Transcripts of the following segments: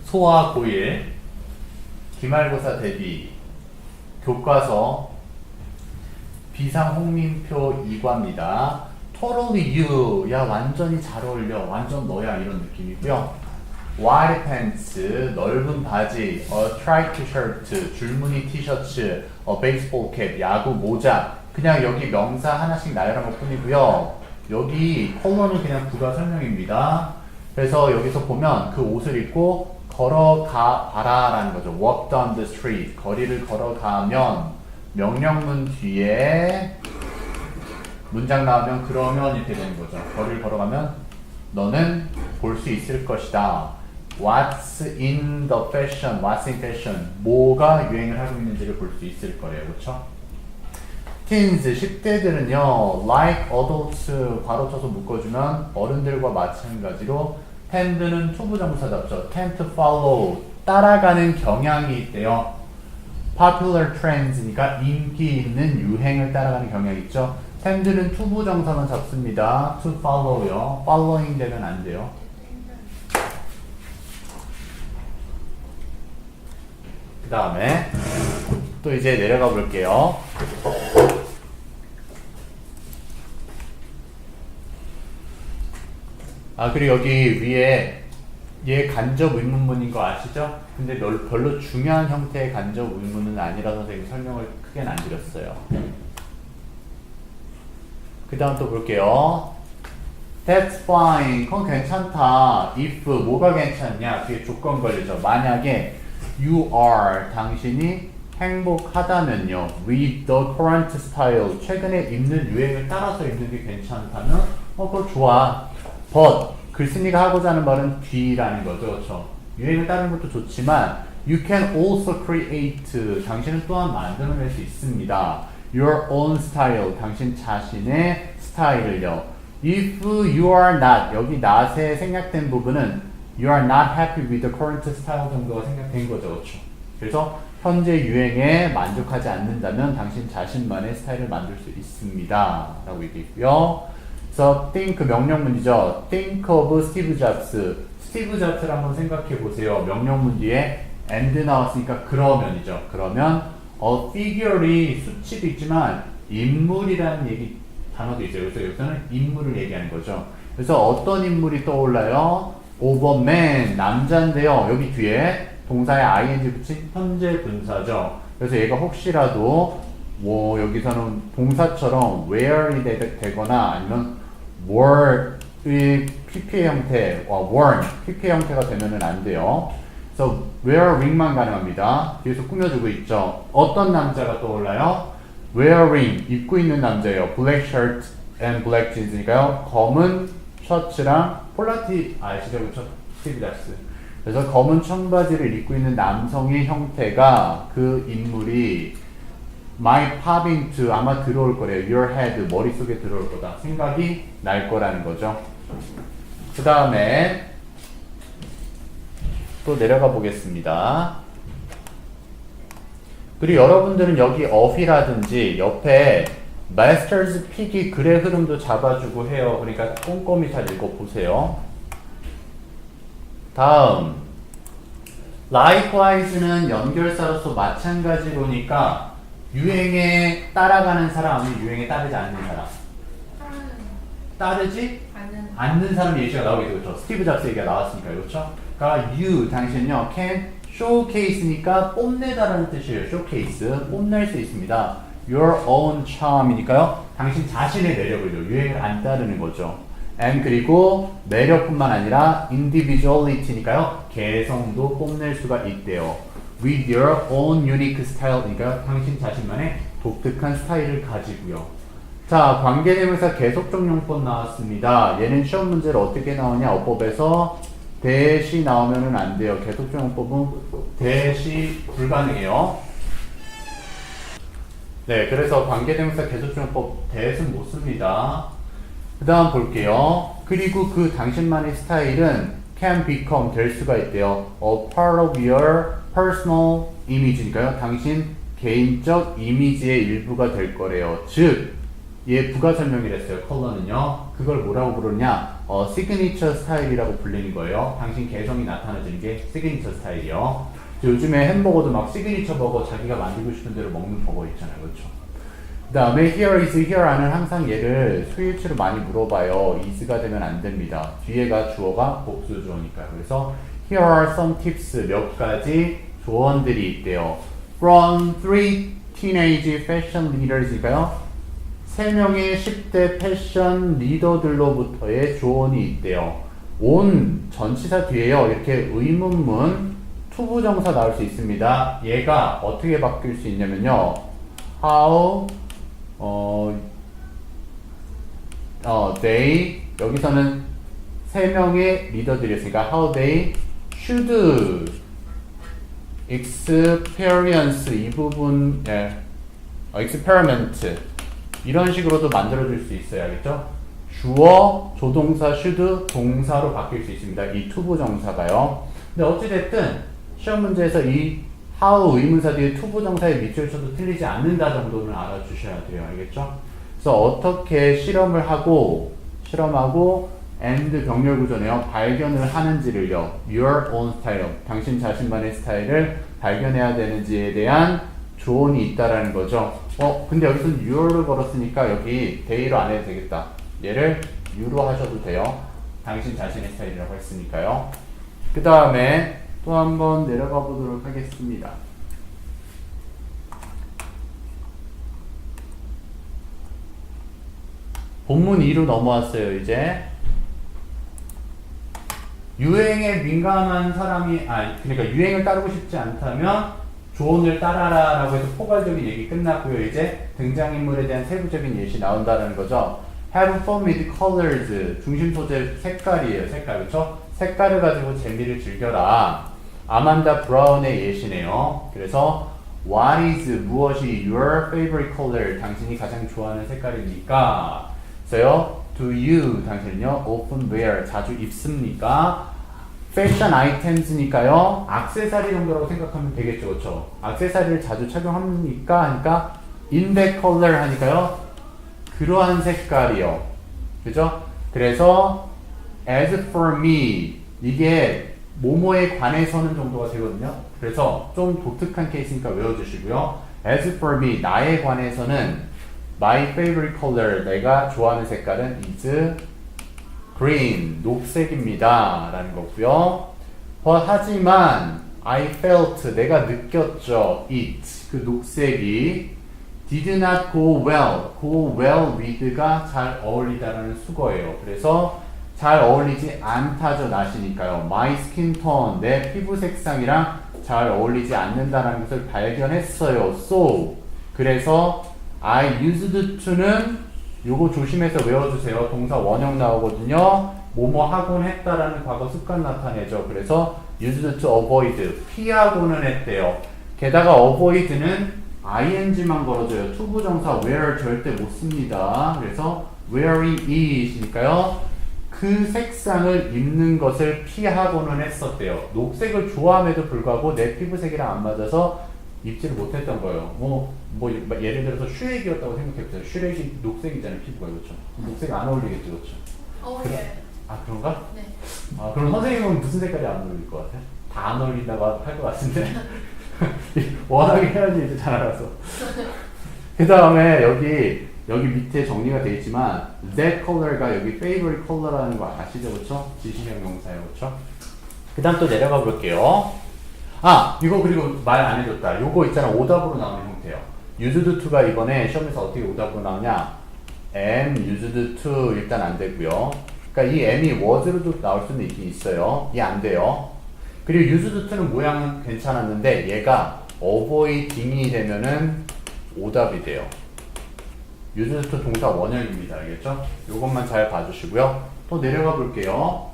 소아 고1 기말고사 대비 교과서 비상 홍림표 2과입니다. Totally you. 야 완전히 잘 어울려. 완전 너야 이런 느낌이고요. Wide pants. 넓은 바지. A striped shirt. 줄무늬 티셔츠. A baseball cap. 야구 모자. 그냥 여기 명사 하나씩 나열한 것 뿐이고요. 여기 컬러는 그냥 부가 설명입니다. 그래서 여기서 보면 그 옷을 입고 걸어가 봐라라는 거죠. Walk down the street. 거리를 걸어가면 명령문 뒤에 문장 나오면 그러면 이렇게 되는 거죠. 거리를 걸어가면 너는 볼 수 있을 것이다. What's in the fashion? What's in fashion? 뭐가 유행을 하고 있는지를 볼 수 있을 거예요. 그렇죠? Teens, 10대들은요 like adults 바로 쳐서 묶어주면 어른들과 마찬가지로 tend는 투부정사답죠. tend to follow 따라가는 경향이 있대요. popular trends니까 인기 있는 유행을 따라가는 경향이 있죠. tend는 투부정사만 잡습니다. to follow요. following 되면 안 돼요. 그 다음에 또 이제 내려가 볼게요. 그리고 여기 위에 얘 간접 의문문인 거 아시죠? 근데 별로 중요한 형태의 간접 의문은 아니라서 선생님이 설명을 크게는 안 드렸어요. 그 다음 또 볼게요. That's fine. 그건 괜찮다. If 뭐가 괜찮냐? 뒤에 조건 걸리죠. 만약에 you are 당신이 행복하다면요. With the current style 최근에 입는 유행을 따라서 입는 게 괜찮다면 그거 좋아. But 글쓴이가 하고자 하는 말은 뒤라는 거죠. 그렇죠? 유행을 따르는 것도 좋지만 you can also create 당신은 또한 만들어낼 수 있습니다. your own style 당신 자신의 스타일을요. If you are not 여기 not에 생략된 부분은 you are not happy with the current style 정도가 생략된 거죠. 그렇죠? 그래서 현재 유행에 만족하지 않는다면 당신 자신만의 스타일을 만들 수 있습니다. 라고 얘기했고요. 그래서 think 명령문이죠. think of Steve Jobs. 스티브 잡스를 한번 생각해 보세요. 명령문 뒤에 and 나왔으니까 그러면이죠. 그러면 figure이 수치도 있지만 인물이라는 얘기 단어도 있어요. 그래서 여기서는 인물을 얘기하는 거죠. 그래서 어떤 인물이 떠올라요? over man 남자인데요. 여기 뒤에 동사에 ing 붙인 현재 분사죠. 그래서 얘가 혹시라도 뭐 여기서는 동사처럼 where이 되거나 아니면 were의 PP의 형태, worn, PP의 형태가 되면은 안 돼요. 그래서 wearing만 가능합니다. 뒤에서 꾸며주고 있죠. 어떤 남자가 떠올라요? wearing, 입고 있는 남자예요. black shirt and black jeans니까요. 검은 셔츠랑 폴라티 아시죠? 그쵸? 스티브 잡스. 그래서 검은 청바지를 입고 있는 남성의 형태가 그 인물이 might pop into 아마 들어올 거래요. your head 머릿속에 들어올 거다. 생각이 날 거라는 거죠. 그 다음에 또 내려가 보겠습니다. 그리고 여러분들은 여기 of이라든지 옆에 master's pick이 글의 흐름도 잡아주고 해요. 그러니까 꼼꼼히 잘 읽어보세요. 다음 likewise,는 연결사로서 마찬가지로니까 유행에 따라가는 사람 아니면 유행에 따르지 않는 사람? 따르지 않는 사람 예시가 나오겠죠. 그렇죠? 스티브 잡스 얘기가 나왔으니까 그렇죠? 그러니까 you 당신은요 can showcase니까 뽐내다라는 뜻이에요. showcase 뽐낼 수 있습니다. your own charm이니까요 당신 자신의 매력을요 유행을 안 따르는 거죠. and 그리고 매력뿐만 아니라 individuality니까요 개성도 뽐낼 수가 있대요. with your own unique style니까요 당신 자신만의 독특한 스타일을 가지고요. 자, 관계대명사 계속적용법 나왔습니다. 얘는 시험 문제로 어떻게 나오냐? 어법에서 대시 나오면은 안 돼요. 계속적용법은 대시 불가능해요. 네, 그래서 관계대명사 계속적용법 대신 못 씁니다. 그 다음 볼게요. 그리고 그 당신만의 스타일은 can become 될 수가 있대요. A part of your personal image니까요. 당신 개인적 이미지의 일부가 될 거래요. 즉, 얘 부가 설명이랬어요. 컬러는요. 그걸 뭐라고 부르냐? 시그니처 스타일이라고 불리는 거예요. 당신 개성이 나타나지는 게 시그니처 스타일이요. 요즘에 햄버거도 막 시그니처 버거 자기가 만들고 싶은 대로 먹는 버거 있잖아요. 그렇죠? 그 다음에 here is here안은 항상 얘를 수일치로 많이 물어봐요. is가 되면 안 됩니다. 뒤에가 주어가 복수 주어니까요. 그래서 here are some tips 몇 가지 조언들이 있대요. From three teenage fashion leaders니까요. 3명의 10대 패션 리더들로부터의 조언이 있대요. 온 전치사 뒤에요. 이렇게 의문문 투부정사 나올 수 있습니다. 얘가 어떻게 바뀔 수 있냐면요. How they 여기서는 3명의 리더들이었으니까 how they should experience 이 부분 experiment 이런 식으로도 만들어줄 수 있어요. 알겠죠? 주어, 조동사, should, 동사로 바뀔 수 있습니다. 이 투부정사가요. 근데 어찌됐든 시험 문제에서 이 how 의문사 뒤에 투부정사에 밑줄 쳐도 틀리지 않는다 정도는 알아주셔야 돼요. 알겠죠? 그래서 어떻게 실험하고 and 병렬 구조네요. 발견을 하는지를요. your own style, 당신 자신만의 스타일을 발견해야 되는지에 대한 조언이 있다라는 거죠. 근데 여기서는 you를 걸었으니까 여기 they로 안 해도 되겠다. 얘를 you로 하셔도 돼요. 당신 자신의 스타일이라고 했으니까요. 그 다음에 또 한번 내려가 보도록 하겠습니다. 본문 2로 넘어왔어요. 이제 유행에 민감한 사람이 그러니까 유행을 따르고 싶지 않다면 조언을 따라라 라고 해서 포괄적인 얘기 끝났고요. 이제 등장인물에 대한 세부적인 예시 나온다는 거죠. Have fun with colors. 중심 소재 색깔이에요. 색깔. 그렇죠? 색깔을 가지고 재미를 즐겨라. 아만다 브라운의 예시네요. 그래서 What is 무엇이 your favorite color? 당신이 가장 좋아하는 색깔입니까? 그래서요. Do you 당신은요 often wear 자주 입습니까? 패션 아이템즈니까요. 액세서리 정도라고 생각하면 되겠죠. 그렇죠? 액세서리를 자주 착용합니까? 하니까 in that color 하니까요. 그러한 색깔이요. 그죠? 그래서 as for me 이게 뭐뭐에 관해서는 정도가 되거든요. 그래서 좀 독특한 케이스니까 외워주시고요. as for me 나에 관해서는 my favorite color 내가 좋아하는 색깔은 is green 녹색입니다 라는 거고요. 하지만 I felt 내가 느꼈죠. it 그 녹색이 did not go well with가 잘 어울리다라는 수거예요. 그래서 잘 어울리지 않다죠. 나시니까요. my skin tone 내 피부 색상이랑 잘 어울리지 않는다라는 것을 발견했어요. so 그래서 I used to는 요거 조심해서 외워주세요. 동사 원형 나오거든요. 뭐뭐 하곤 했다라는 과거 습관 나타내죠. 그래서 used to avoid 피하고는 했대요. 게다가 avoid는 ing만 걸어줘요. 투부정사 where 절대 못 씁니다. 그래서 wearing it이니까요. 그 색상을 입는 것을 피하고는 했었대요. 녹색을 좋아함에도 불구하고 내 피부색이랑 안 맞아서 입지를 못했던 거예요. 뭐 예를 들어서 슈렉이었다고 생각해보세요. 슈렉이 녹색이잖아요. 피부가. 그렇죠? 녹색 안 어울리겠죠. 그렇죠? 예. 그런가? 네. 그럼 선생님은 무슨 색깔이 안 어울릴 것 같아요? 다 안 어울린다고 할 것 같은데 워낙에 해야지 이제 잘 알아서. 그 다음에 여기 밑에 정리가 되어 있지만 that color가 여기 favorite color라는 거 아시죠? 그렇죠? 지시형 명사예요. 그렇죠? 그 다음 또 내려가 볼게요. 이거 그리고 말 안 해줬다. 요거 있잖아. 오답으로 나오는 형태요. used to가 이번에 시험에서 어떻게 오답으로 나오냐? am used to 일단 안 되고요. 그러니까 이 am이 was로도 나올 수는 있긴 있어요. 이 안 돼요. 그리고 used to는 모양은 괜찮았는데 얘가 avoiding이 되면은 오답이 돼요. used to 동사 원형입니다. 알겠죠? 요것만 잘 봐주시고요. 또 내려가 볼게요.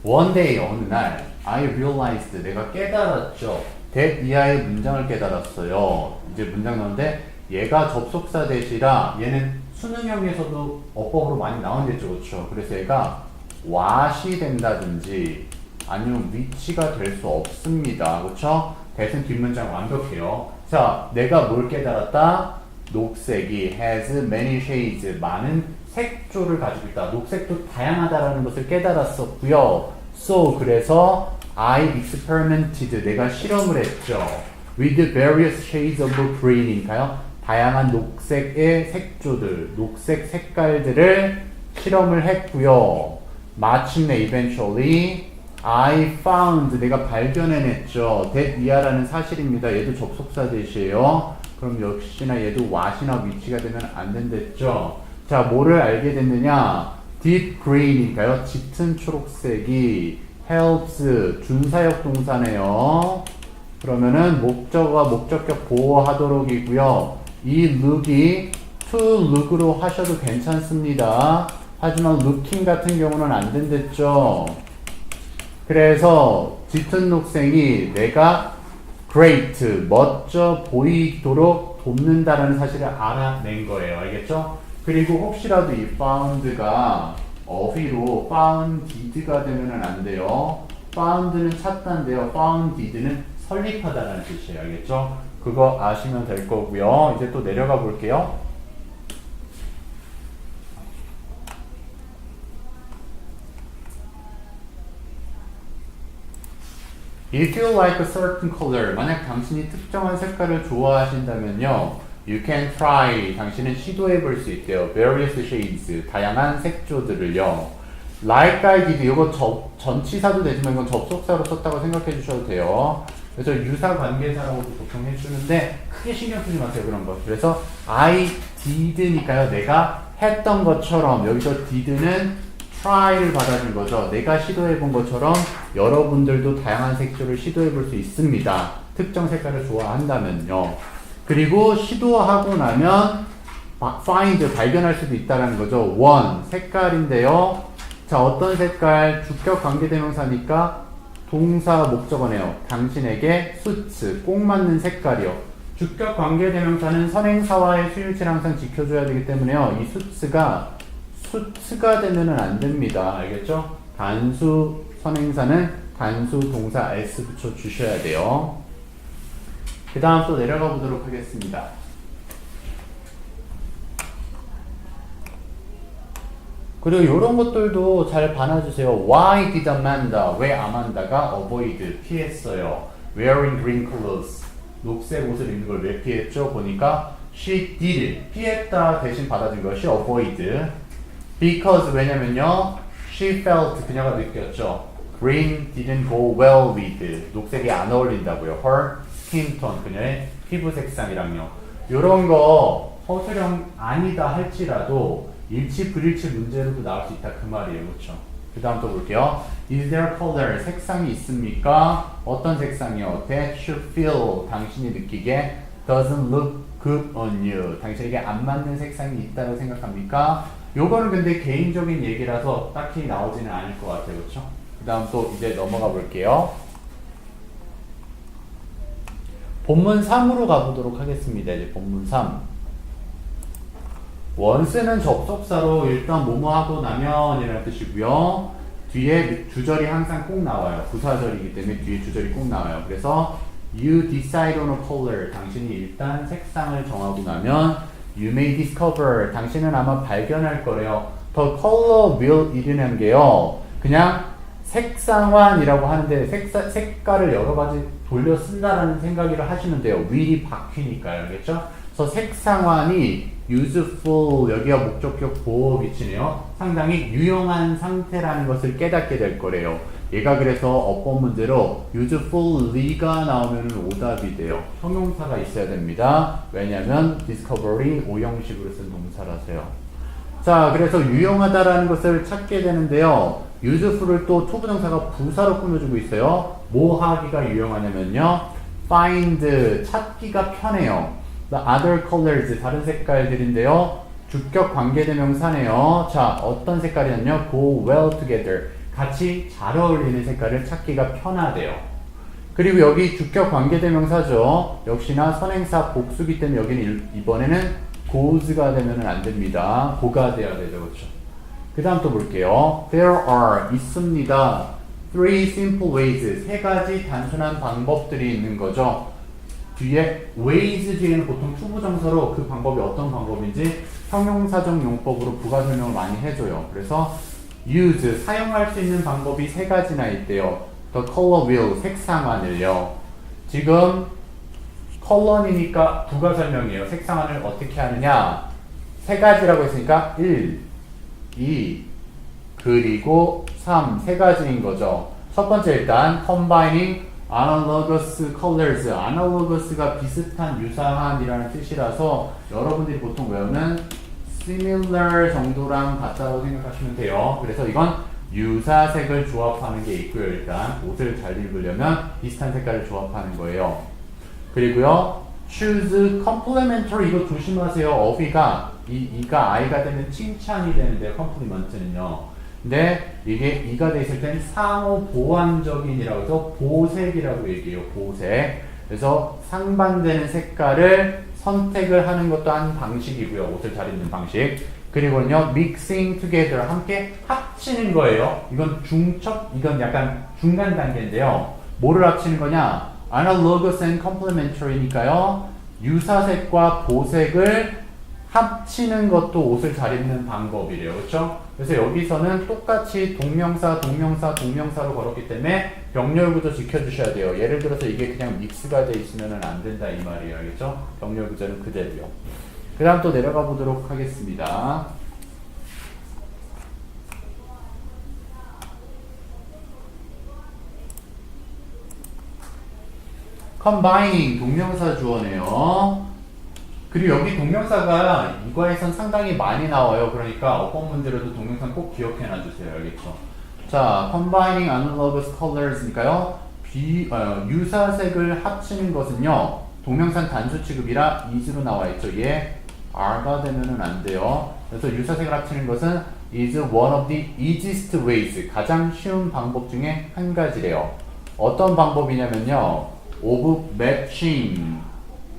One day 어느 날 I realized 내가 깨달았죠. that 이하의 문장을 깨달았어요. 이제 문장 나오는데 얘가 접속사 대시라 얘는 수능형에서도 어법으로 많이 나온댔죠. 그렇죠? 그래서 얘가 what이 된다든지 아니면 which가 될 수 없습니다. 그렇죠? that은 뒷문장 완벽해요. 자, 내가 뭘 깨달았다? 녹색이 has many shades, 많은 색조를 가지고 있다. 녹색도 다양하다라는 것을 깨달았었고요. So, 그래서 I experimented, 내가 실험을 했죠. With various shades of green인가요? 다양한 녹색의 색조들, 녹색 색깔들을 실험을 했고요. 마침내 eventually I found, 내가 발견해냈죠. that 위아라는 사실입니다. 얘도 접속사 대시에요. 그럼 역시나 얘도 what이나 which가 되면 안 된댔죠. 자, 뭐를 알게 됐느냐? deep green이니까요. 짙은 초록색이 helps, 준사역 동사네요. 그러면은 목적어와 목적격 보호하도록이고요. 이 look이 to look으로 하셔도 괜찮습니다. 하지만 looking 같은 경우는 안 된댔죠. 그래서 짙은 녹색이 내가 great, 멋져 보이도록 돕는다라는 사실을 알아낸 거예요. 알겠죠? 그리고 혹시라도 이 found가 어휘로 founded가 되면 안 돼요. found는 찾다인데요. founded는 설립하다라는 뜻이에요. 알겠죠? 그거 아시면 될 거고요. 이제 또 내려가 볼게요. If you like a certain color, 만약 당신이 특정한 색깔을 좋아하신다면요, you can try, 당신은 시도해 볼 수 있대요. various shades, 다양한 색조들을요. like I did, 이거 전치사도 되지만 이건 접속사로 썼다고 생각해 주셔도 돼요. 그래서 유사 관계사라고도 보통 해주는데 크게 신경 쓰지 마세요, 그런 거. 그래서 I did니까요, 내가 했던 것처럼, 여기서 did는 try를 받아준 거죠. 내가 시도해 본 것처럼 여러분들도 다양한 색조를 시도해 볼 수 있습니다. 특정 색깔을 좋아한다면요. 그리고 시도하고 나면 find, 발견할 수도 있다는 거죠. one, 색깔인데요. 자, 어떤 색깔? 주격 관계대명사니까 동사 목적어네요. 당신에게 suits, 꼭 맞는 색깔이요. 주격 관계대명사는 선행사와의 수일치를 항상 지켜줘야 되기 때문에요. 이 suits가 되면은 안 됩니다. 알겠죠? 단수 선행사는 단수 동사 s 붙여 주셔야 돼요. 그 다음 또 내려가 보도록 하겠습니다. 그리고 이런 것들도 잘 봐놔주세요. Why did Amanda? 왜 아만다가 avoid, 피했어요? Wearing green clothes. 녹색 옷을 입는 걸 왜 피했죠? 보니까 she did, 피했다 대신 받아준 것이 avoid. Because, 왜냐면요, she felt, 그녀가 느꼈죠. Green didn't go well with, 녹색이 안 어울린다고요. Her skin tone, 그녀의 피부 색상이랑요. 요런 거 허술형 아니다 할지라도 일치 불일치 문제로도 나올 수 있다 그 말이에요. 그렇죠? 그 다음 또 볼게요. Is there color, 색상이 있습니까? 어떤 색상이요? That you feel, 당신이 느끼게 doesn't look good on you, 당신에게 안 맞는 색상이 있다고 생각합니까? 요거는 근데 개인적인 얘기라서 딱히 나오지는 않을 것 같아요. 그렇죠? 그 다음 또 이제 넘어가 볼게요. 본문 3으로 가보도록 하겠습니다. 이제 본문 3. 원스는 접속사로 일단 뭐뭐 하고 나면 이라는 뜻이고요. 뒤에 주절이 항상 꼭 나와요. 부사절이기 때문에 뒤에 주절이 꼭 나와요. 그래서 you decide on a color, 당신이 일단 색상을 정하고 나면 You may discover, 당신은 아마 발견할 거래요. The color will 이라는 게요, 그냥 색상환이라고 하는데 색깔을 여러 가지 돌려 쓴다라는 생각을 하시면 돼요. will이 바뀌니까요. 알겠죠? 그래서 색상환이 useful, 여기가 목적격 보호 위치네요. 상당히 유용한 상태라는 것을 깨닫게 될 거래요. 얘가 그래서 어법 문제로 usefully가 나오면 오답이 돼요. 형용사가 있어야 됩니다. 왜냐하면 discovery 오형식으로 쓴 동사라서요. 자, 그래서 유용하다라는 것을 찾게 되는데요. useful을 또 투부정사가 부사로 꾸며주고 있어요. 뭐 하기가 유용하냐면요, find, 찾기가 편해요. The other colors, 다른 색깔들인데요. 주격 관계대명사네요. 자, 어떤 색깔이냐면요, go well together, 같이 잘 어울리는 색깔을 찾기가 편하대요. 그리고 여기 주격 관계대명사죠. 역시나 선행사 복수기 때문에 여기는 이번에는 goes가 되면 안 됩니다. go가 돼야 되죠. 그렇죠? 그 다음 또 볼게요. There are, 있습니다. three simple ways. 세 가지 단순한 방법들이 있는 거죠. 뒤에 ways 뒤에는 보통 투부정사로 그 방법이 어떤 방법인지 형용사적 용법으로 부가 설명을 많이 해줘요. 그래서 use, 사용할 수 있는 방법이 세 가지나 있대요. the color wheel, 색상안을요. 지금 컬러니까 부가 설명이에요. 색상안을 어떻게 하느냐. 세 가지라고 했으니까 1, 2, 그리고 3, 세 가지인 거죠. 첫 번째 일단 combining analogous colors. analogous가 비슷한, 유사한이라는 뜻이라서 여러분들이 보통 외우는 similar 정도랑 같다고 생각하시면 돼요. 그래서 이건 유사색을 조합하는 게 있고요. 일단 옷을 잘 입으려면 비슷한 색깔을 조합하는 거예요. 그리고요, choose complementary. 이거 조심하세요. 어휘가 이가 I가 되면 칭찬이 되는데 compliment는요. 근데 이게 이가 돼 있을 땐 상호 보완적인이라고 해서 보색이라고 얘기해요. 보색. 그래서 상반되는 색깔을 선택을 하는 것도 한 방식이고요. 옷을 잘 입는 방식. 그리고는요, mixing together. 함께 합치는 거예요. 이건 중첩, 이건 약간 중간 단계인데요. 뭐를 합치는 거냐? analogous and complementary니까요. 유사색과 보색을 합치는 것도 옷을 잘 입는 방법이래요. 그렇죠? 그래서 여기서는 똑같이 동명사, 동명사, 동명사로 걸었기 때문에 병렬구조 지켜주셔야 돼요. 예를 들어서 이게 그냥 믹스가 돼 있으면 안 된다 이 말이에요. 알겠죠? 병렬구조는 그대로요. 그 다음 또 내려가 보도록 하겠습니다. combining, 동명사 주어네요. 그리고 여기 동명사가 이과에선 상당히 많이 나와요. 그러니까 어법 문제로도 동명사 꼭 기억해 놔주세요. 알겠죠? 자, combining analogous colors니까요. 유사색을 합치는 것은요. 동명사 단수 취급이라 is로 나와 있죠. 얘 are가 되면은 안 돼요. 그래서 유사색을 합치는 것은 is one of the easiest ways. 가장 쉬운 방법 중에 한 가지래요. 어떤 방법이냐면요. of matching.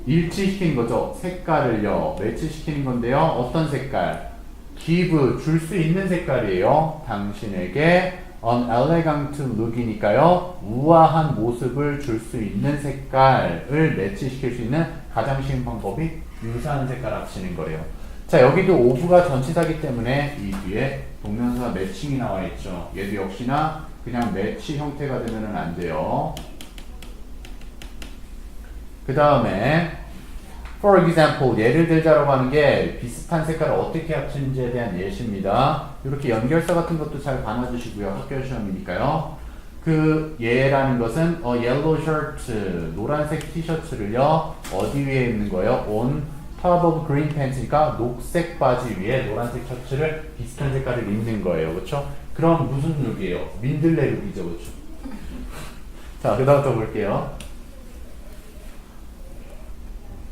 일치시키는 거죠. 색깔을요. 매치시키는 건데요. 어떤 색깔? give, 줄 수 있는 색깔이에요. 당신에게 an elegant look이니까요. 우아한 모습을 줄 수 있는 색깔을 매치시킬 수 있는 가장 쉬운 방법이 유사한 색깔 합치는 거예요. 자, 여기도 of가 전치사기 때문에 이 뒤에 동명사 매칭이 나와 있죠. 얘도 역시나 그냥 매치 형태가 되면 안 돼요. 그 다음에 for example, 예를 들자라고 하는 게 비슷한 색깔을 어떻게 합치는지에 대한 예시입니다. 이렇게 연결사 같은 것도 잘 봐놔주시고요. 학교 시험이니까요. 그 예라는 것은 yellow shirt, 노란색 티셔츠를요. 어디 위에 입는 거예요? on top of green pants니까 녹색 바지 위에 노란색 셔츠를 비슷한 색깔을 입는 거예요. 그렇죠? 그럼 무슨 룩이에요? 민들레 룩이죠. 그렇죠? 자, 그 다음 또 볼게요.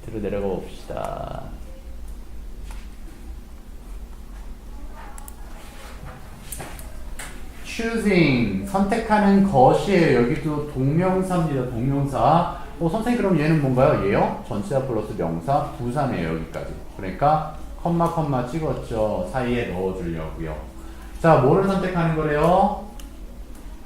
뒤로 내려가 봅시다. choosing, 선택하는 것이에요. 여기도 동명사입니다. 동명사. 선생님 그럼 얘는 뭔가요? 얘요? 전치사 플러스 명사, 부사네요. 여기까지. 그러니까 컴마 찍었죠. 사이에 넣어주려고요. 자, 뭐를 선택하는 거래요?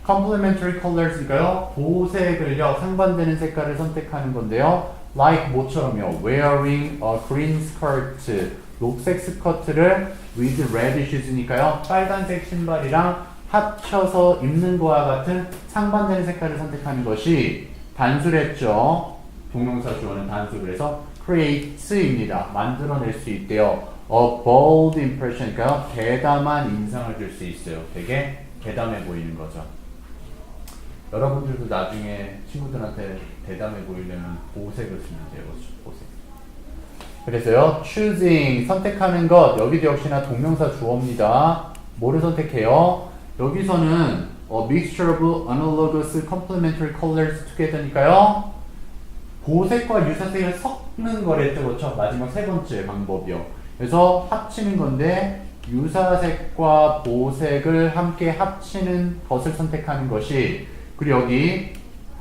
complementary colors니까요. 보색을요. 상반되는 색깔을 선택하는 건데요. like 뭐처럼요. wearing a green skirt, 녹색 스커트를 with red shoes니까요. 빨간색 신발이랑 합쳐서 입는 거와 같은 상반되는 색깔을 선택하는 것이 단수랬죠. 동명사 주어는 단수. 그래서 create입니다. 만들어낼 수 있대요. a bold impression이니까요. 대담한 인상을 줄 수 있어요. 되게 대담해 보이는 거죠. 여러분들도 나중에 친구들한테 대담해 보이려면 보색을 쓰면 돼요. 보색. 그래서요, choosing, 선택하는 것. 여기도 역시나 동명사 주어입니다. 뭐를 선택해요? 여기서는 a mixture of analogous complementary colors together니까요. 보색과 유사색을 섞는 거랬죠. 그렇죠? 마지막 세 번째 방법이요. 그래서 합치는 건데 유사색과 보색을 함께 합치는 것을 선택하는 것이, 그리고 여기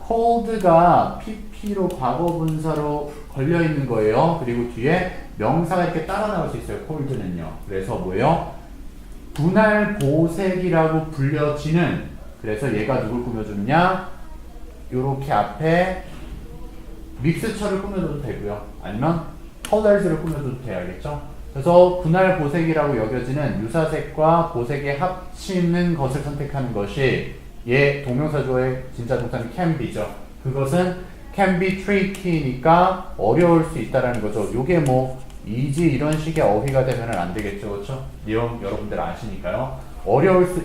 cold가 pp로 과거분사로 걸려있는 거예요. 그리고 뒤에 명사가 이렇게 따라 나올 수 있어요. cold는요. 그래서 뭐예요? 분할 보색이라고 불려지는 그래서 얘가 누굴 꾸며주느냐? 요렇게 앞에 믹스처를 꾸며줘도 되고요. 아니면 컬러즈를 꾸며줘도 돼야겠죠. 그래서 분할 보색이라고 여겨지는 유사색과 보색의 합치는 것을 선택하는 것이 얘 동명사조의 진짜 동사는 can be죠. 그것은 can be tricky니까 어려울 수 있다라는 거죠. 요게 뭐 easy 이런 식의 어휘가 되면은 안 되겠죠. 그렇죠? 내용 여러분들 아시니까요. 어려울 수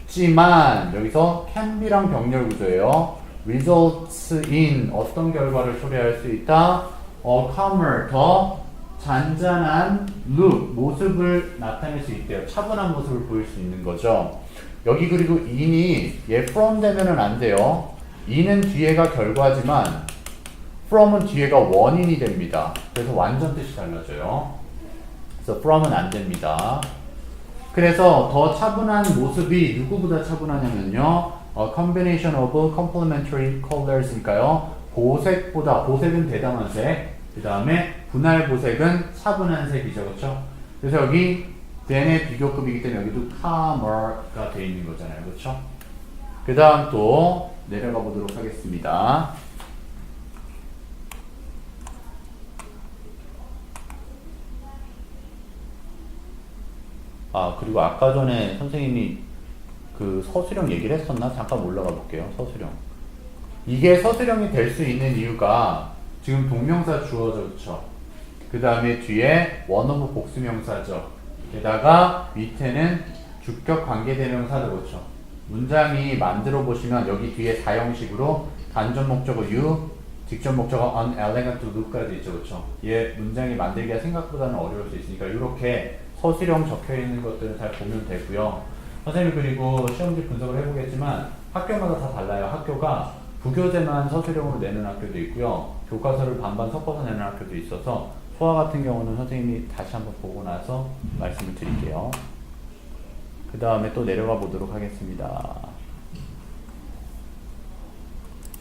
있지만 여기서 can be랑 병렬 구조예요. results in 어떤 결과를 초래할 수 있다. calmer 더 잔잔한 look 모습을 나타낼 수 있대요. 차분한 모습을 보일 수 있는 거죠. 여기 그리고 in이 얘 from 되면은 안 돼요. in은 뒤에가 결과지만 from은 뒤에가 원인이 됩니다. 그래서 완전 뜻이 달라져요. 그래서 from은 안 됩니다. 그래서 더 차분한 모습이 누구보다 차분하냐면요. combination of complementary colors니까요. 보색보다 보색은 대담한 색, 그 다음에 분할 보색은 차분한 색이죠, 그렇죠? 그래서 여기 than의 비교급이기 때문에 여기도 calmer가 되어 있는 거잖아요, 그렇죠? 그 다음 또 내려가 보도록 하겠습니다. 그리고 아까 전에 선생님이 그 서술형 얘기를 했었나? 잠깐 올라가 볼게요. 서술형. 이게 서술형이 될 수 있는 이유가 지금 동명사 주어져 그쵸? 그 다음에 뒤에 원어브 복수명사죠. 게다가 밑에는 주격 관계대명사도 그쵸? 문장이 만들어 보시면 여기 뒤에 사형식으로 간접 목적어 you, 직접 목적어 unelegant look까지 있죠, 그쵸? 얘 문장이 만들기가 생각보다는 어려울 수 있으니까 이렇게 서술형 적혀 있는 것들을 잘 보면 되고요. 선생님이 그리고 시험지 분석을 해보겠지만 학교마다 다 달라요. 학교가 부교재만 서술형으로 내는 학교도 있고요. 교과서를 반반 섞어서 내는 학교도 있어서 소아 같은 경우는 선생님이 다시 한번 보고 나서 말씀을 드릴게요. 그 다음에 또 내려가 보도록 하겠습니다.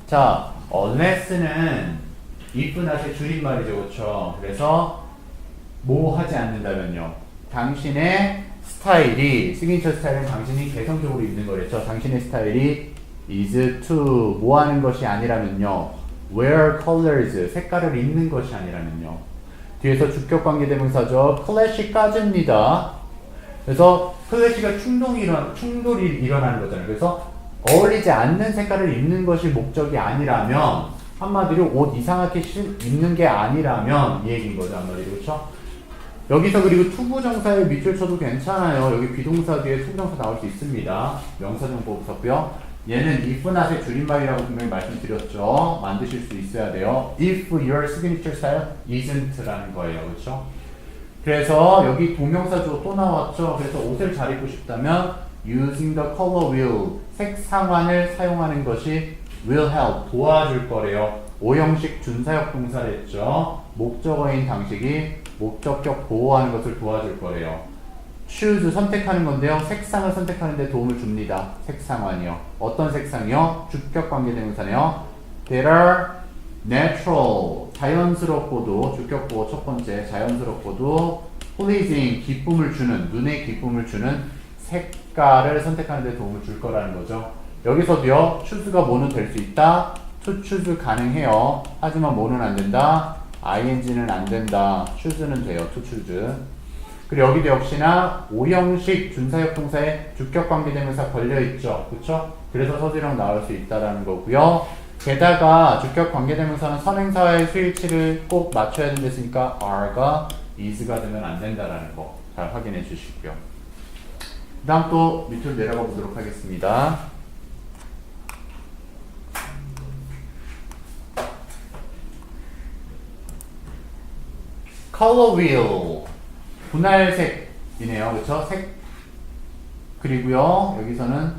자, unless는 if not의 줄임말이죠, 그렇죠? 그래서 뭐 하지 않는다면요. 당신의 스타일이 시그니처 스타일은 당신이 개성적으로 입는 거랬죠. 당신의 스타일이 is to 뭐 하는 것이 아니라면요. wear colors 색깔을 입는 것이 아니라면요. 뒤에서 주격 관계대명사죠. 클래시까지입니다. 그래서 클래시가 충돌이 일어나는 거잖아요. 그래서 어울리지 않는 색깔을 입는 것이 목적이 아니라면 한마디로 옷 이상하게 입는 게 아니라면 이 얘기인 거죠. 한마디로 그렇죠? 여기서 그리고 투부정사에 밑줄 쳐도 괜찮아요. 여기 비동사 뒤에 투부정사 나올 수 있습니다. 명사정보부 썼고요. 얘는 if not의 줄임말이라고 분명히 말씀드렸죠. 만드실 수 있어야 돼요. If your signature style isn't 라는 거예요. 그렇죠? 그래서 여기 동명사 주어 또 나왔죠. 그래서 옷을 잘 입고 싶다면 using the color wheel 색 상환을 사용하는 것이 will help 도와줄 거래요. 오형식 준사역 동사를 했죠. 목적어인 당식이 목적격 보호하는 것을 도와줄 거래요. choose 선택하는 건데요. 색상을 선택하는 데 도움을 줍니다. 색상환이요. 어떤 색상이요? 주격 관계대명사네요. That are natural 자연스럽고도 주격 보호 첫 번째 자연스럽고도 pleasing 기쁨을 주는 눈에 기쁨을 주는 색깔을 선택하는 데 도움을 줄 거라는 거죠. 여기서도요. choose가 뭐는 될 수 있다. to choose 가능해요. 하지만 뭐는 안 된다. ing는 안 된다. choose는 돼요. to choose. 그리고 여기도 역시나 오형식 준사역 동사에 주격 관계대명사 걸려있죠. 그쵸? 그래서 서술형 나올 수 있다라는 거고요. 게다가 주격 관계대명사는 선행사의 수일치를 꼭 맞춰야 된댔으니까 are가 is가 되면 안 된다라는 거 잘 확인해 주시고요. 그 다음 또 밑으로 내려가 보도록 하겠습니다. color wheel 분할색이네요. 그쵸? 색 그리고요 여기서는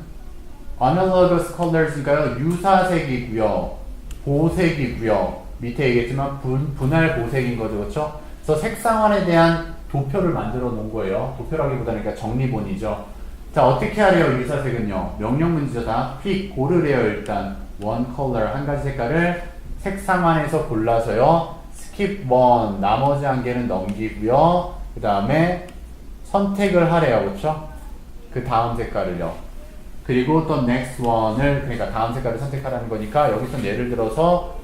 analogous colors니까요 유사색이고요 보색이고요 밑에 얘기했지만 분할 보색인 거죠. 그쵸? 그래서 색상환에 대한 도표를 만들어 놓은 거예요. 도표라기보다는 그러니까 정리본이죠. 자 어떻게 하래요 유사색은요 명령문이죠. 다 pick 고르래요. 일단 one color 한 가지 색깔을 색상환에서 골라서요 skip one 나머지 한 개는 넘기고요 그 다음에 선택을 하래요. 그쵸? 그 다음 색깔을요. 그리고 또 next one을 그러니까 다음 색깔을 선택하라는 거니까 여기서 예를 들어서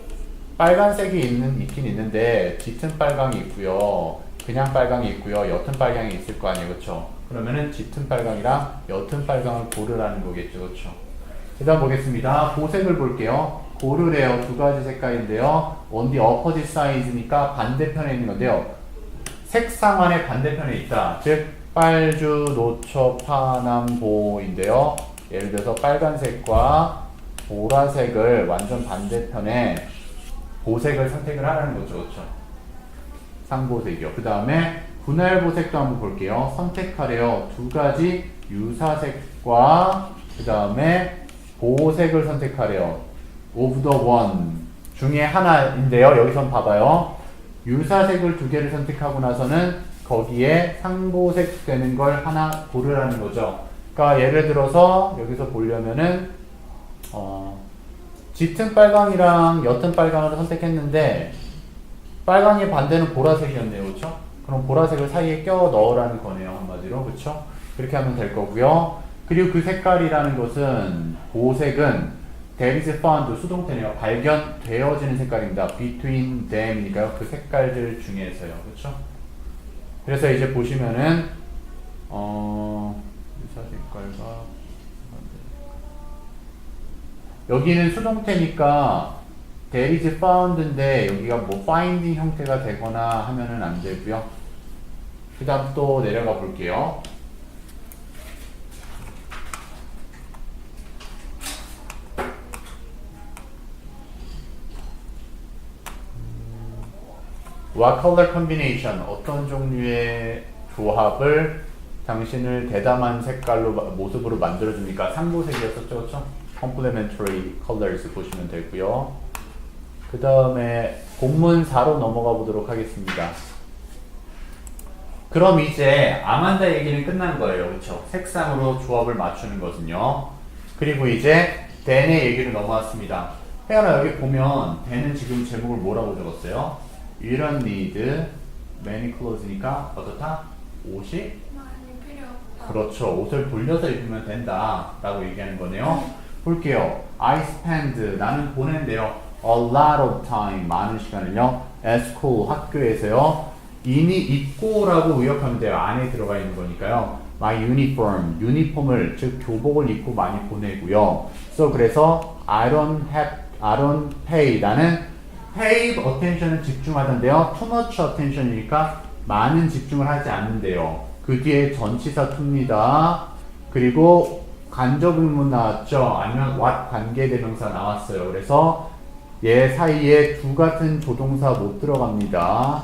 빨간색이 있긴 있는데 짙은 빨강이 있고요. 그냥 빨강이 있고요. 옅은 빨강이 있을 거 아니에요. 그렇죠? 그러면은 짙은 빨강이랑 옅은 빨강을 고르라는 거겠죠. 그렇죠? 그 다음 보겠습니다. 보색을 볼게요. 고르래요. 두 가지 색깔인데요. on the opposite side니까 반대편에 있는 건데요. 색상안의 반대편에 있다. 즉 빨주, 노초, 파남, 보인데요. 예를 들어서 빨간색과 보라색을 완전 반대편에 보색을 선택을 하라는 거죠. 그렇죠? 상보색이요. 그 다음에 분할 보색도 한번 볼게요. 선택하래요. 두 가지 유사색과 그 다음에 보색을 선택하래요. of the one 중에 하나인데요. 여기선 봐봐요. 유사색을 두 개를 선택하고 나서는 거기에 상보색 되는 걸 하나 고르라는 거죠. 그러니까 예를 들어서 여기서 보려면은 짙은 빨강이랑 옅은 빨강을 선택했는데 빨강의 반대는 보라색이었네요. 그렇죠? 그럼 보라색을 사이에 껴 넣으라는 거네요. 한마디로. 그렇죠? 그렇게 하면 될 거고요. 그리고 그 색깔이라는 것은 보색은 there is found 수동태네요. 발견되어지는 색깔입니다. between them이니까요. 그 색깔들 중에서요. 그렇죠? 그래서 이제 보시면은 유사 색깔과 여기는 수동태니까 there is found인데 여기가 뭐 finding 형태가 되거나 하면은 안 되고요. 그 다음 또 내려가 볼게요. What color combination? 어떤 종류의 조합을 당신을 대담한 색깔로 모습으로 만들어줍니까? 상보색이었었죠, 그렇죠? Complementary colors 보시면 되고요. 그 다음에 본문 4로 넘어가 보도록 하겠습니다. 그럼 이제 아만다 얘기는 끝난 거예요, 그렇죠? 색상으로 조합을 맞추는 것은요. 그리고 이제 댄의 얘기로 넘어왔습니다. 혜연아 여기 보면 댄은 지금 제목을 뭐라고 적었어요? You don't need many clothes니까 어떻다? 옷이? 많이 필요 없다. 그렇죠. 옷을 돌려서 입으면 된다 라고 얘기하는 거네요. 볼게요. I spend 나는 보낸대요. A lot of time 많은 시간을요. at school 학교에서요. 이미 입고라고 의역하면 돼요. 안에 들어가 있는 거니까요. My uniform 유니폼을 즉 교복을 입고 많이 보내고요. So 그래서 I don't pay 나는 pay attention은 집중하던데요. too much attention이니까 많은 집중을 하지 않는데요. 그 뒤에 전치사 to입니다. 그리고 간접 의문 나왔죠. 아니면 what 관계대명사 나왔어요. 그래서 얘 사이에 두 같은 조동사 못 들어갑니다.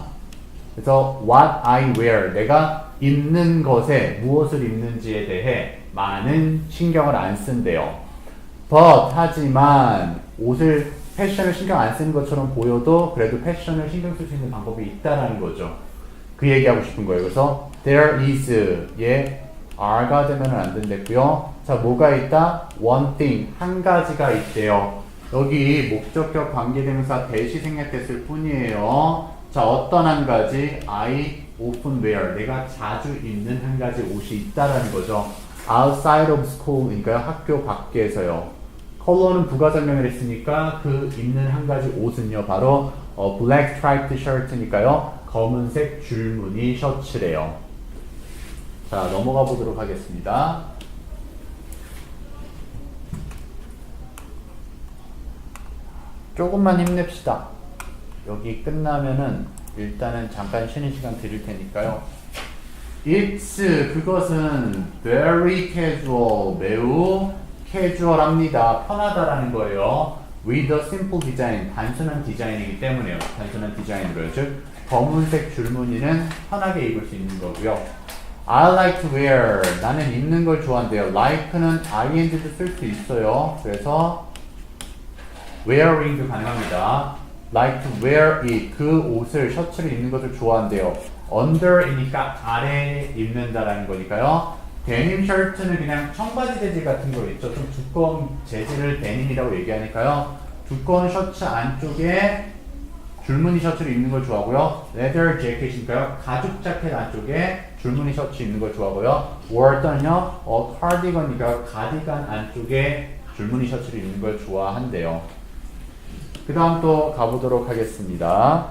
그래서 what I wear 내가 입는 것에 무엇을 입는지에 대해 많은 신경을 안 쓴대요. but 하지만 옷을 패션을 신경 안 쓰는 것처럼 보여도 그래도 패션을 신경 쓸 수 있는 방법이 있다라는 거죠. 그 얘기하고 싶은 거예요. 그래서 there is 예 are가 되면 안 된댔고요. 자 뭐가 있다? one thing 한 가지가 있대요. 여기 목적격 관계대명사 대시 생략됐을 뿐이에요. 자 어떤 한 가지? I often wear 내가 자주 입는 한 가지 옷이 있다라는 거죠. outside of school이니까요. 학교 밖에서요. 컬러는 부가설명을 했으니까 그 입는 한 가지 옷은요 바로 black striped shirt니까요 검은색 줄무늬 셔츠래요. 자 넘어가 보도록 하겠습니다. 조금만 힘냅시다. 여기 끝나면은 일단은 잠깐 쉬는 시간 드릴 테니까요. It's 그것은 very casual 매우 캐주얼합니다. 편하다라는 거예요. With a simple design 단순한 디자인이기 때문에요. 단순한 디자인으로요. 즉 검은색 줄무늬는 편하게 입을 수 있는 거고요. I like to wear 나는 입는 걸 좋아한대요. like는 ing도 쓸 수 있어요. 그래서 wearing도 가능합니다. like to wear it 그 옷을 셔츠를 입는 것을 좋아한대요. under이니까 아래에 입는다라는 거니까요. 데님 셔츠는 그냥 청바지 재질 같은 거 있죠. 좀 두꺼운 재질을 데님이라고 얘기하니까요. 두꺼운 셔츠 안쪽에 줄무늬 셔츠를 입는 걸 좋아하고요. 레더 재킷이니까요. 가죽 자켓 안쪽에 줄무늬 셔츠 입는 걸 좋아하고요. wore 또는요, cardigan이니까 가디건 안쪽에 줄무늬 셔츠를 입는 걸 좋아한대요. 그 다음 또 가보도록 하겠습니다.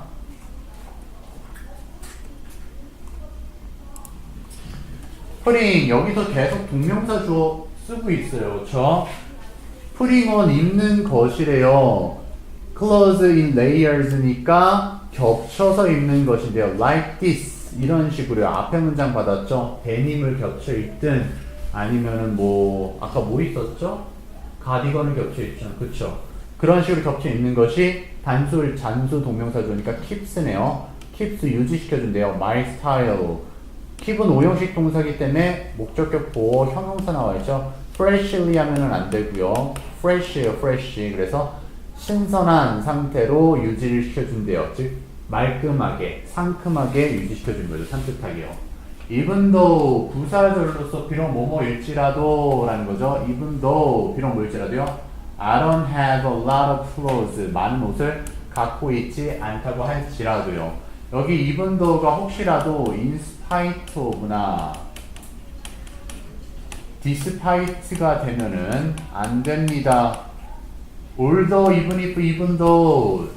putting, 여기서 계속 동명사 주어 쓰고 있어요. 그쵸? putting on 입는 것이래요. clothes in layers니까 겹쳐서 입는 것인데요. like this 이런 식으로요. 앞에 문장 받았죠? 데님을 겹쳐 입든 아니면은 뭐 아까 뭐 있었죠? 가디건을 겹쳐 입죠. 그쵸? 그런 식으로 겹쳐 입는 것이 단수 동명사 주어니까 keeps네요. keeps 유지시켜준대요. my style. keep은 오형식 동사기 때문에 목적격 보호 형용사 나와있죠. freshly 하면은 안 되고요. fresh예요, fresh. 그래서 신선한 상태로 유지를 시켜준대요. 즉 말끔하게, 상큼하게 유지시켜준 거죠. 산뜻하게요. even though 부사절로서 비록 뭐뭐일지라도 라는 거죠. even though 비록 뭐일지라도요. I don't have a lot of clothes. 많은 옷을 갖고 있지 않다고 할지라도요. 여기 even though가 혹시라도 in spite of나 despite가 되면은 안 됩니다. although, even if, even though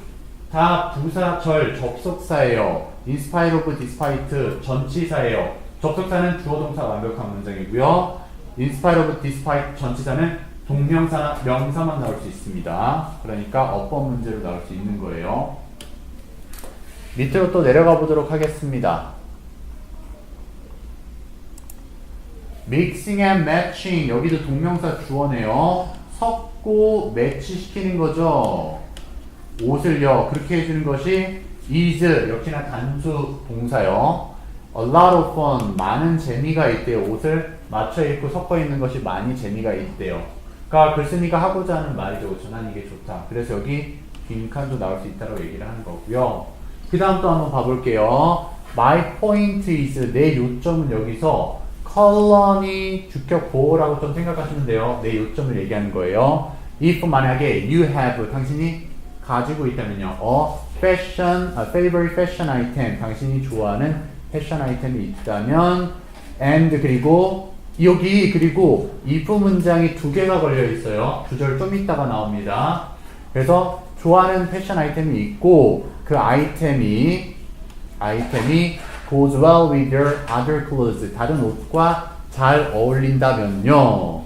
다 부사절 접속사예요. in spite of, despite 전치사예요. 접속사는 주어 동사 완벽한 문장이고요. in spite of, despite 전치사는 동명사나 명사만 나올 수 있습니다. 그러니까 어법 문제로 나올 수 있는 거예요. 밑으로 또 내려가 보도록 하겠습니다. mixing and matching 여기도 동명사 주어네요. 섞고 매치시키는 거죠. 옷을요. 그렇게 해주는 것이 is 역시나 단수 동사요. a lot of fun 많은 재미가 있대요. 옷을 맞춰 입고 섞어 입는 것이 많이 재미가 있대요. 그러니까 글쓴이가 하고자 하는 말이죠. 그렇죠? 난 이게 좋다. 그래서 여기 빈칸도 나올 수 있다고 얘기를 하는 거고요. 그 다음 또 한번 봐볼게요. My point is 내 요점은 여기서 컬러니 주격 보호라고 좀 생각하시면 돼요. 내 요점을 얘기하는 거예요. if 만약에 you have 당신이 가지고 있다면요. favorite fashion item 당신이 좋아하는 패션 아이템이 있다면 and 그리고 여기 그리고 if 문장이 두 개가 걸려 있어요. 주절 좀 있다가 나옵니다. 그래서 좋아하는 패션 아이템이 있고 그 아이템이 goes well with your other clothes 다른 옷과 잘 어울린다면요.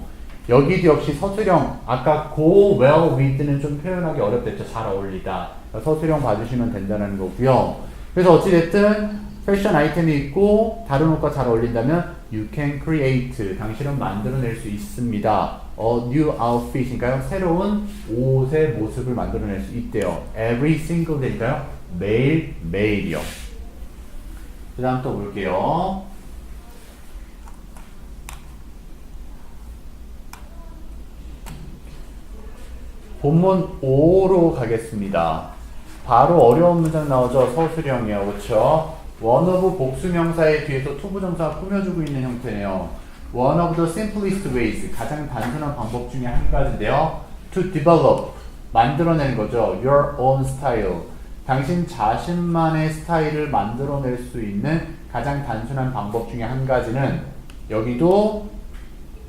여기도 역시 서술형 아까 go well with는 좀 표현하기 어렵겠죠. 잘 어울리다. 서술형 봐주시면 된다는 거고요. 그래서 어찌됐든 패션 아이템이 있고 다른 옷과 잘 어울린다면 you can create 당신은 만들어낼 수 있습니다. a new outfit이니까요. 새로운 옷의 모습을 만들어낼 수 있대요. every single day니까요. 매일이요. 그 다음 또 볼게요. 본문 5로 가겠습니다. 바로 어려운 문장 나오죠. 서술형이요. 그렇죠? one of 복수명사의 뒤에서 투부정사가 꾸며주고 있는 형태네요. one of the simplest ways 가장 단순한 방법 중에 한 가지인데요. to develop 만들어내는 거죠. your own style 당신 자신만의 스타일을 만들어낼 수 있는 가장 단순한 방법 중에 한 가지는 여기도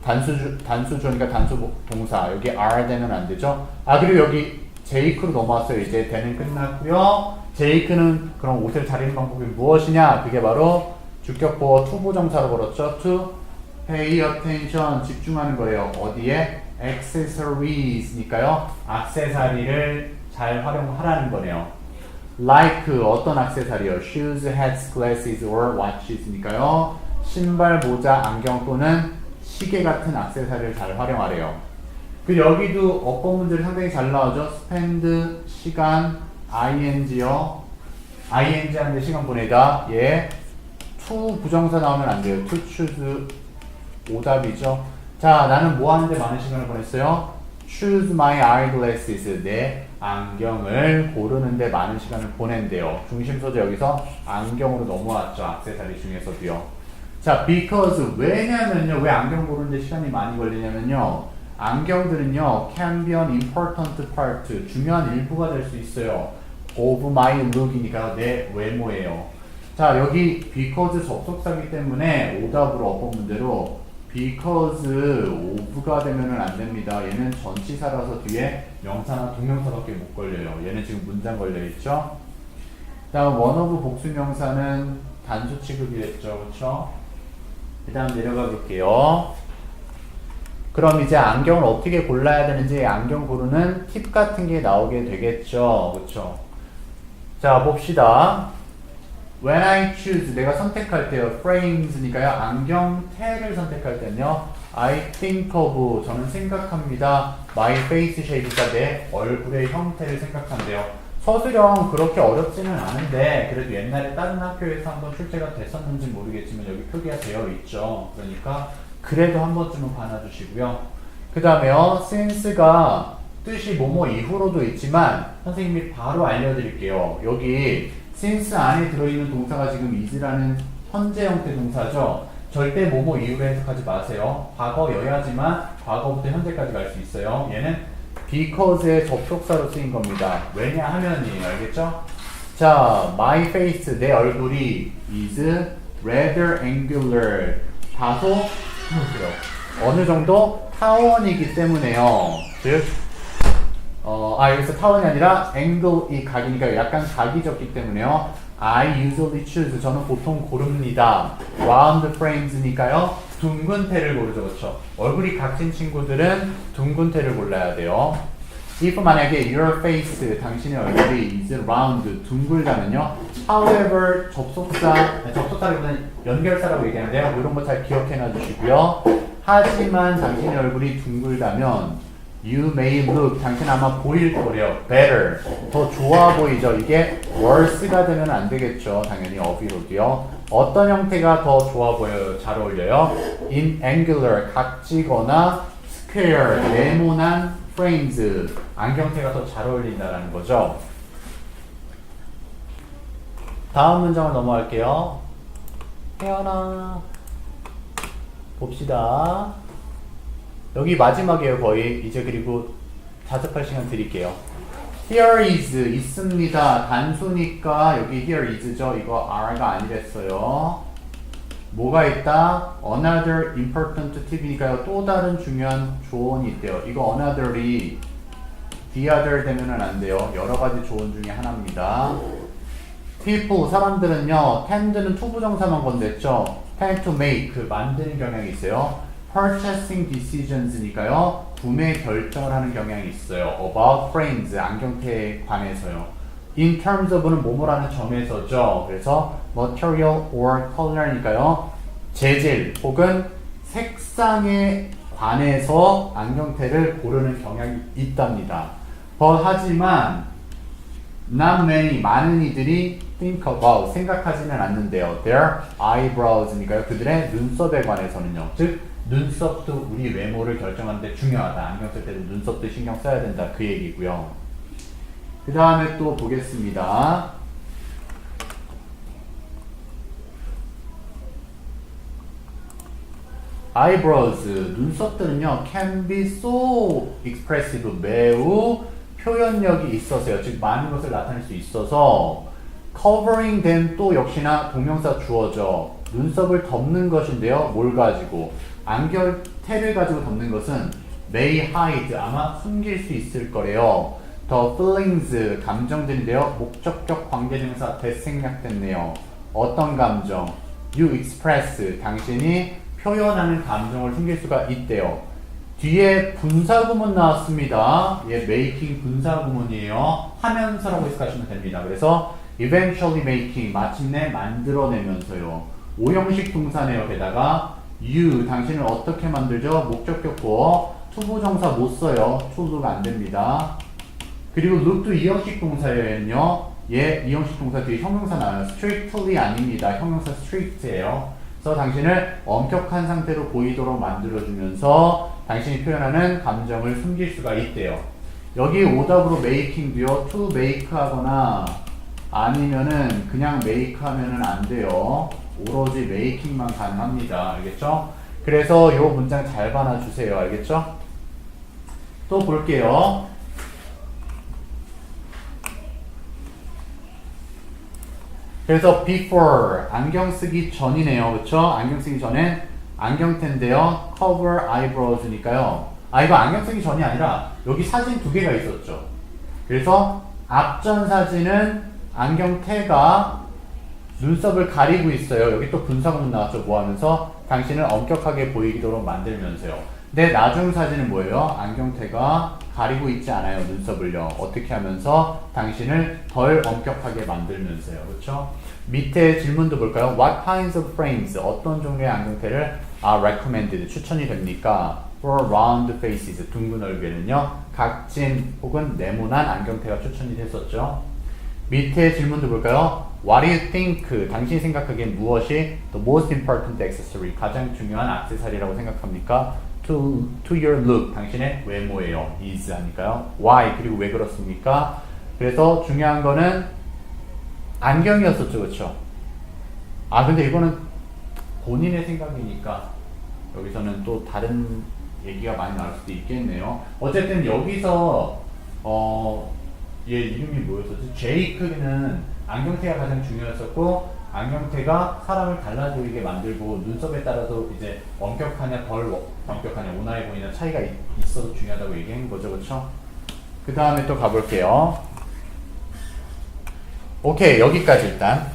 단수조니까 단수 동사 여기 are 되면 안 되죠. 그리고 여기 제이크로 넘어왔어요. 이제 되는 끝났고요. 제이크는 그럼 옷을 잘 입는 방법이 무엇이냐? 그게 바로 주격보어 투부정사로 걸었죠. to pay attention 집중하는 거예요. 어디에? accessories니까요. 액세서리를 잘 활용하라는 거네요. like 어떤 액세서리요? shoes, hats, glasses or watches니까요. 신발, 모자, 안경 또는 시계 같은 액세서리를 잘 활용하래요. 그 여기도 어법 문제를 상당히 잘 나오죠. spend 시간 ing요. ing 하는데 시간 보내다. 예. to 부정사 나오면 안 돼요. to choose 오답이죠. 자, 나는 뭐 하는데 많은 시간을 보냈어요? choose my eyeglasses. 내 안경을 고르는데 많은 시간을 보낸대요. 중심 소재 여기서 안경으로 넘어왔죠. 액세서리 중에서도요. 자, because 왜냐면요. 왜 안경 고르는데 시간이 많이 걸리냐면요. 안경들은요. can be an important part. 중요한 일부가 될 수 있어요. of my look이니까 내 외모예요. 자, 여기 because 접속사기 때문에 오답으로 어법 문제로 because of가 되면은 안 됩니다. 얘는 전치사라서 뒤에 명사나 동명사밖에 못 걸려요. 얘는 지금 문장 걸려 있죠. 다음 one of 복수명사는 단수 취급이랬죠, 그렇죠? 그다음 내려가 볼게요. 그럼 이제 안경을 어떻게 골라야 되는지 안경 고르는 팁 같은 게 나오게 되겠죠, 그렇죠? 자, 봅시다. When I choose, 내가 선택할 때요. frames니까요. 안경테를 선택할 때는요. I think of, 저는 생각합니다. My face shape가 내 얼굴의 형태를 생각한대요. 서술형 그렇게 어렵지는 않은데 그래도 옛날에 다른 학교에서 한번 출제가 됐었는지 모르겠지만 여기 표기가 되어 있죠. 그러니까 그래도 한 번쯤은 봐놔주시고요. 그 다음에요. since가 뜻이 뭐뭐 이후로도 있지만 선생님이 바로 알려드릴게요. 여기 since 안에 들어있는 동사가 지금 is라는 현재 형태 동사죠. 절대 뭐뭐 이후로 해석하지 마세요. 과거여야지만 과거부터 현재까지 갈 수 있어요. 얘는 because의 접속사로 쓰인 겁니다. 왜냐하면이에요. 알겠죠? 자, my face, 내 얼굴이 is rather angular, 다소 어느 정도 타원이기 때문에요. 즉 여기서 타원이 아니라 angle이 각이니까 약간 각이 적기 때문에요. I usually choose, 저는 보통 고릅니다. round frames니까요. 둥근 태를 고르죠. 그렇죠? 얼굴이 각진 친구들은 둥근 태를 골라야 돼요. if 만약에 your face, 당신의 얼굴이 is round, 둥글다면요. however, 접속사라기보다는 연결사라고 얘기하는데요. 이런 거 잘 기억해 놔주시고요. 하지만 당신의 얼굴이 둥글다면 you may look, 당신 아마 보일 거래요. better, 더 좋아 보이죠. 이게 worse가 되면 안 되겠죠. 당연히 어휘로도요. 어떤 형태가 더 좋아 보여요? 잘 어울려요? in angular, 각지거나 square, 네모난 frames, 안경테가 더 잘 어울린다라는 거죠. 다음 문장을 넘어갈게요. 태연아, 봅시다. 여기 마지막이에요, 거의. 이제 그리고 자습할 시간 드릴게요. Here is, 있습니다. 단수니까 여기 here is죠. 이거 are가 아니랬어요. 뭐가 있다? Another important 팁이니까요. 또 다른 중요한 조언이 있대요. 이거 another이 the other 되면은 안 돼요. 여러 가지 조언 중에 하나입니다. people, 사람들은요. tend는 투부정사만 건넸죠. tend to make, 만드는 경향이 있어요. purchasing decisions니까요. 구매 결정을 하는 경향이 있어요. about frames, 안경테에 관해서요. in terms of는 뭐뭐라는 점에서죠. 그래서 material or color니까요. 재질 혹은 색상에 관해서 안경테를 고르는 경향이 있답니다. 하지만 not many, 많은 이들이 think about, 생각하지는 않는데요. their eyebrows니까요. 그들의 눈썹에 관해서는요. 즉 눈썹도 우리 외모를 결정하는데 중요하다. 안경 쓸 때도 눈썹도 신경 써야 된다. 그 얘기고요. 그 다음에 또 보겠습니다. eyebrows, 눈썹들은요. can be so expressive, 매우 표현력이 있어서요. 즉 많은 것을 나타낼 수 있어서 covering them 또 역시나 동명사 주어죠. 눈썹을 덮는 것인데요. 뭘 가지고? 안경테를 가지고 덮는 것은 may hide, 아마 숨길 수 있을 거래요. the feelings, 감정들인데요. 목적격 관계대명사 대생략됐네요. 어떤 감정? you express, 당신이 표현하는 감정을 숨길 수가 있대요. 뒤에 분사구문 나왔습니다. 예, making 분사구문이에요. 하면서라고 해석하시면 됩니다. 그래서 eventually making, 마침내 만들어내면서요. 오형식 동사네요. 게다가 you, 당신을 어떻게 만들죠? 목적격 투부정사 못 써요. to look 안 됩니다. 그리고 look도 이형식 동사예요. 예, 이형식 동사 뒤에 형용사 나와요. strictly 아닙니다. 형용사 strict예요. 그래서 당신을 엄격한 상태로 보이도록 만들어주면서 당신이 표현하는 감정을 숨길 수가 있대요. 여기 오답으로 making도요. to make 하거나 아니면은 그냥 make 하면은 안 돼요. 오로지 making만 가능합니다. 알겠죠? 그래서 이 문장 잘 봐놔주세요. 알겠죠? 또 볼게요. 그래서 before 안경 쓰기 전이네요. 그쵸? 안경 쓰기 전엔 안경테인데요. cover eyebrows니까요. 아 이거 안경 쓰기 전이 아니라 여기 사진 두 개가 있었죠. 그래서 앞전 사진은 안경테가 눈썹을 가리고 있어요. 여기 또 분사구문 나왔죠. 뭐 하면서 당신을 엄격하게 보이도록 만들면서요. 근데 나중 사진은 뭐예요? 안경테가 가리고 있지 않아요. 눈썹을요. 어떻게 하면서 당신을 덜 엄격하게 만들면서요. 그렇죠? 밑에 질문도 볼까요? What kinds of frames? 어떤 종류의 안경테를 are recommended? 추천이 됩니까? For round faces. 둥근 얼굴에는요. 각진 혹은 네모난 안경테가 추천이 됐었죠. 밑에 질문도 볼까요? What do you think? 당신이 생각하기엔 무엇이 the most important accessory? 가장 중요한 액세서리라고 생각합니까? To your look. 당신의 외모예요. is 하니까요. Why? 그리고 왜 그렇습니까? 그래서 중요한 거는 안경이었었죠. 그렇죠? 아 근데 이거는 본인의 생각이니까 여기서는 또 다른 얘기가 많이 나올 수도 있겠네요. 어쨌든 여기서 얘 이름이 뭐였었지? 제이크는 안경테가 가장 중요했었고 안경테가 사람을 달라 보이게 만들고 눈썹에 따라서 이제 엄격하냐 덜 엄격하냐 온화해 보이냐 차이가 있어서 중요하다고 얘기한 거죠. 그렇죠? 그 다음에 또 가볼게요. 오케이 여기까지 일단